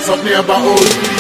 nice up neighborhood.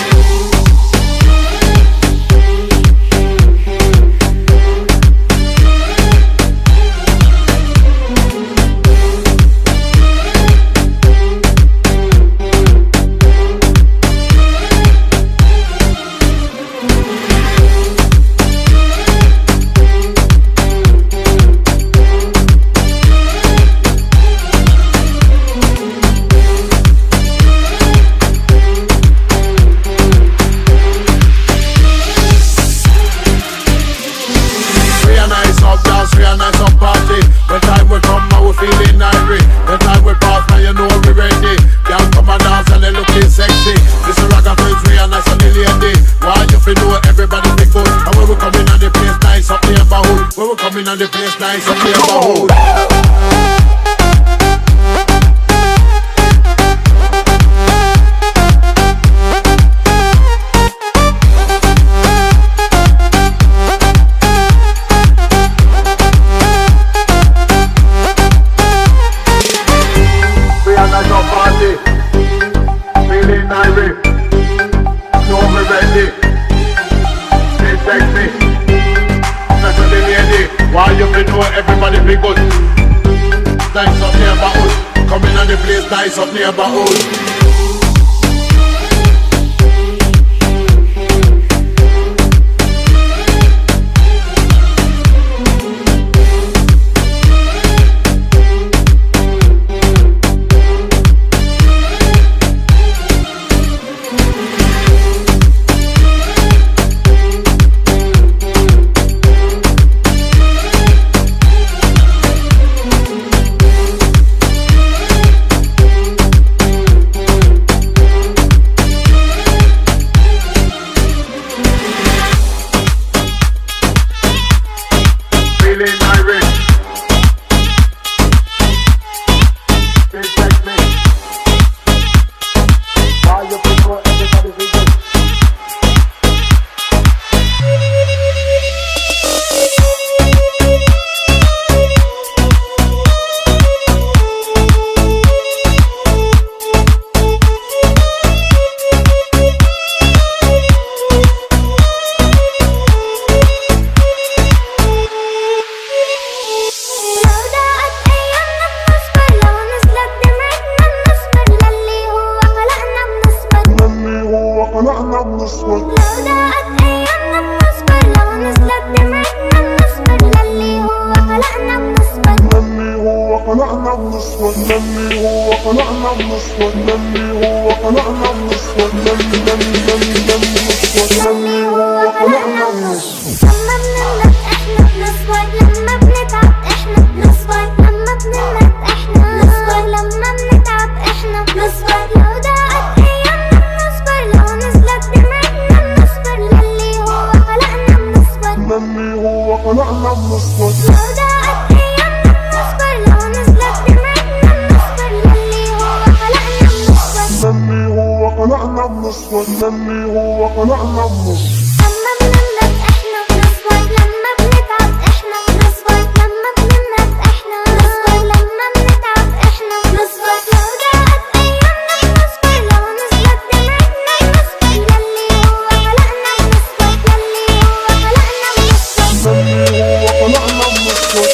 When time will come, now we feeling irie. When time will pass, now you know we ready. Y'all come and dance and they looking sexy. This is rock and friends, we are nice and the lady. Why you feel know everybody be good? And when we come in and the place nice up neighborhood. When we come in and the place nice up neighborhood. Feeling irie, know me ready. Stay sexy, nice and the lady. Why you feel know everybody be good? Nice up neighborhood. Come in and the place nice up neighborhood. Feeling irie, stay sexy. Why you feel know everybody be good? خلقنا بنصبر لو ضاقت أيامنا بنصبر لو نزلت دمعتنا بنصبر للي هو خلقنا بنصبر للي هو خلقنا بنصبر للي هو خلقنا بنصبر للي هو خلقنا بنصبر للي هو خلقنا بنصبر. لما بنملك احنا بنصبر لما بنتعب احنا بنصبر لما بنملك احنا بنصبر لما بنتعب احنا بنصبر لو ضاقت أيامنا بنصبر لو نزلت دمعتنا بنصبر للي هو خلقنا بنصبر للي هو خلقنا بنصبر لو ضاقت أيامنا بنصبر لو نزلت دمعتنا بنصبر للي هو خلقنا بنصبر للي هو خلقنا بنصبر للي هو خلقنا بنصبر. لما بنملك احنا بنصبر لما بنتعب احنا بنصبر لما بنملك احنا بنصبر لما بنتعب احنا بنصبر لو ضاقت ايامنا بنصبر لو نزلت دمعتنا بنصبر للي هو خلقنا بنصبر للي هو خلقنا بنصبر للي هو خلقنا بنصبر.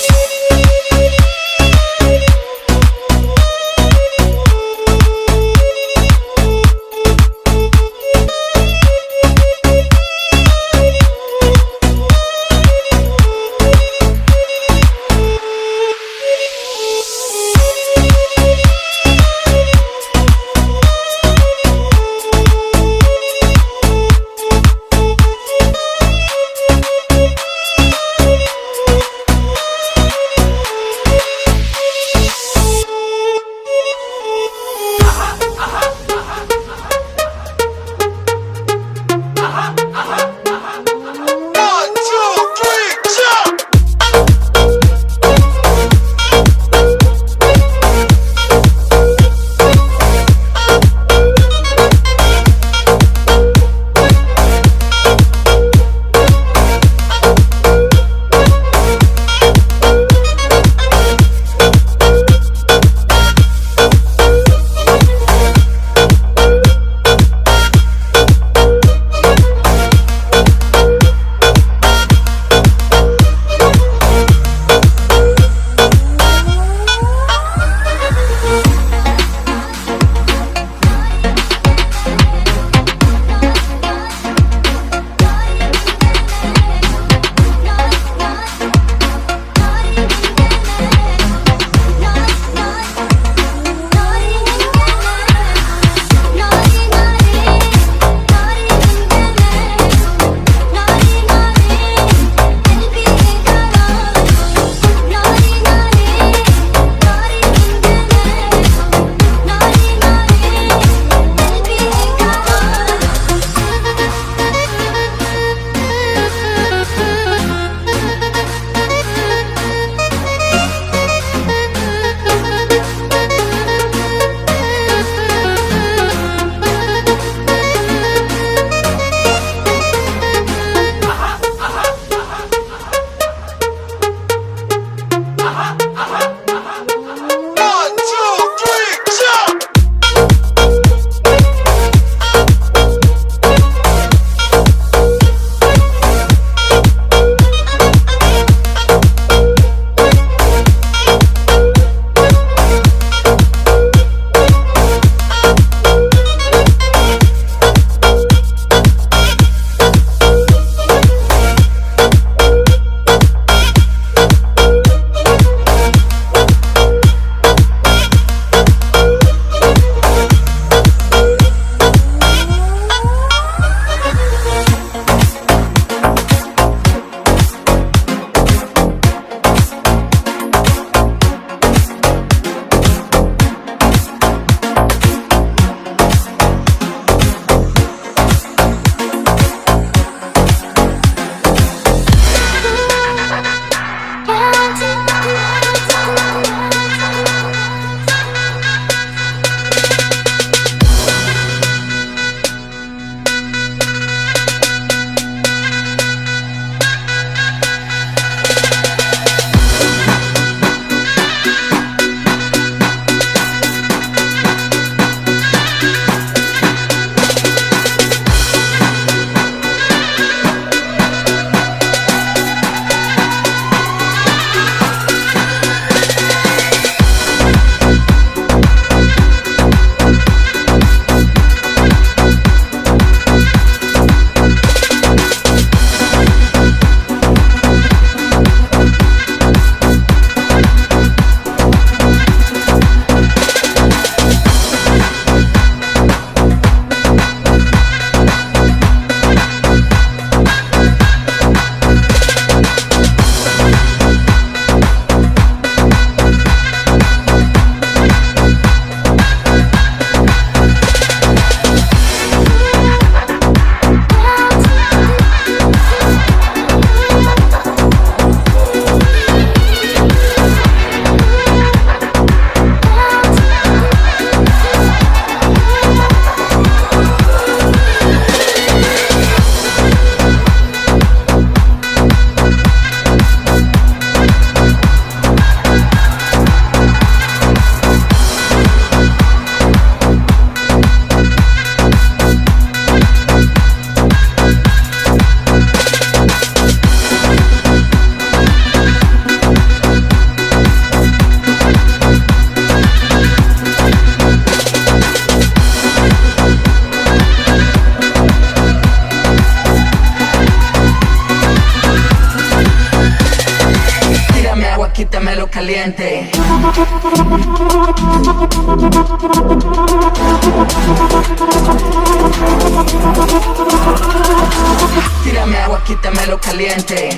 quítamelo caliente. Tírame agua, quítamelo caliente.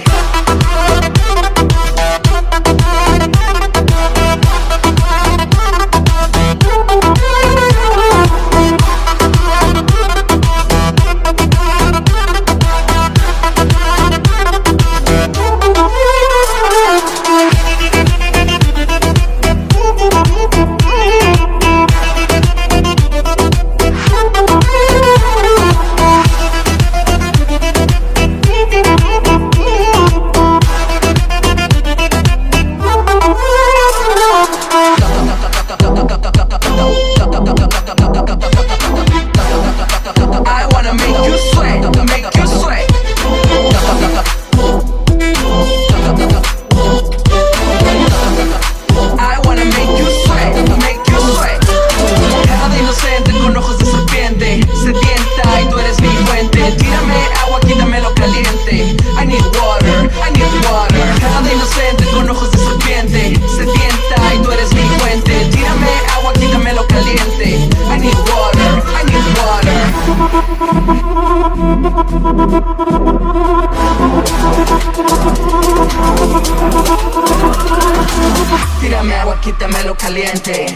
Tírame agua, quítamelo caliente.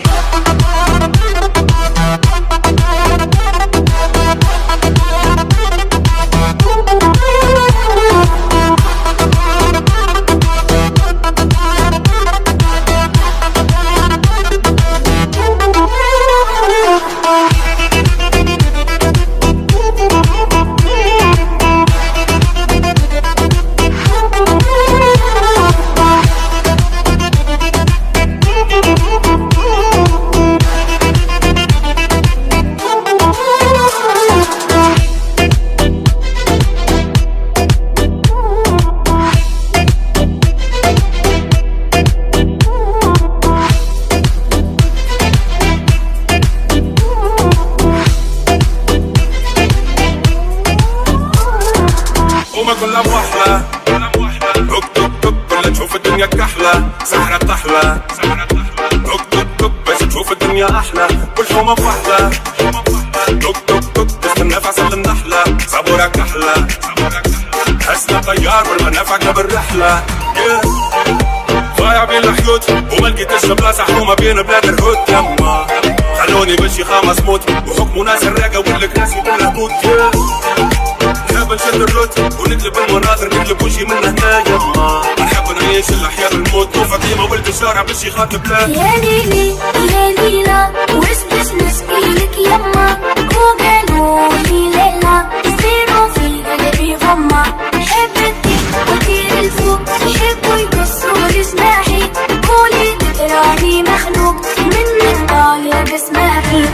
كلها موحلة توك توك توك كلها تشوف الدنيا كحلة سحرة طحلة توك توك توك باش تشوف الدنيا أحلى كل حومة بوحدة توك توك توك تستنى في عسل النحلة صبورة كحلة حسنا طيار والمنافع قبل الرحلة ضايع بين الحيوت وما لقيتش بلاصة حومة بين بلاد الهود يما خلوني بشي خامس موت وحكموا ناس الراقة والكراسي بالهبوط نحب نشد الروت ونقلب المناظر نقلب وجهي من هنا يما نحب نعيش الأحياء بالموت وفاطمة ولد الشارع باش يخاطب لا يا ليلي يا ليلى وش باش نسقيلك يما وقالوا لي ليلى يصيروا في قلبي غمة حبتك وطير الفوق يحبوا يقصوا لي جناحي قولي تكرهني مخلوق منك طالع بسماحي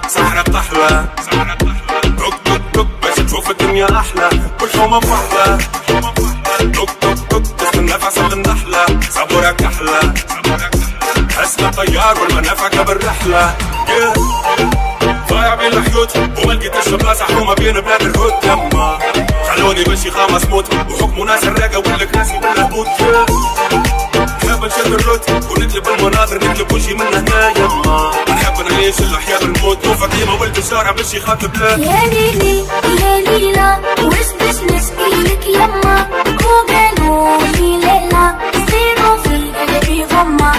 سحرة طحلة توك توك توك باش تشوف الدنيا أحلى كل حومة بوحدة توك توك توك تستنى في عسل النحلة صبورة كحلة حسنا طيار والمنافع قبل الرحلة ضايع بين الحيوت وما لقيتش بلاصة حومة بين بلاد الهود يما خلوني بشي خامس موت وحكموا ناس الراقة والكراسي بالهبوط نحب نشد الروت ونقلب المناظر نقلب وجهي من هنا يما نحب نعيش الأحياء بالموت وفاطمة ولد الشارع باش يخاطب لا يا ليلي يا ليلى وش باش نسقيلك يما وقالوا لي ليلى يصيروا في قلبي غمة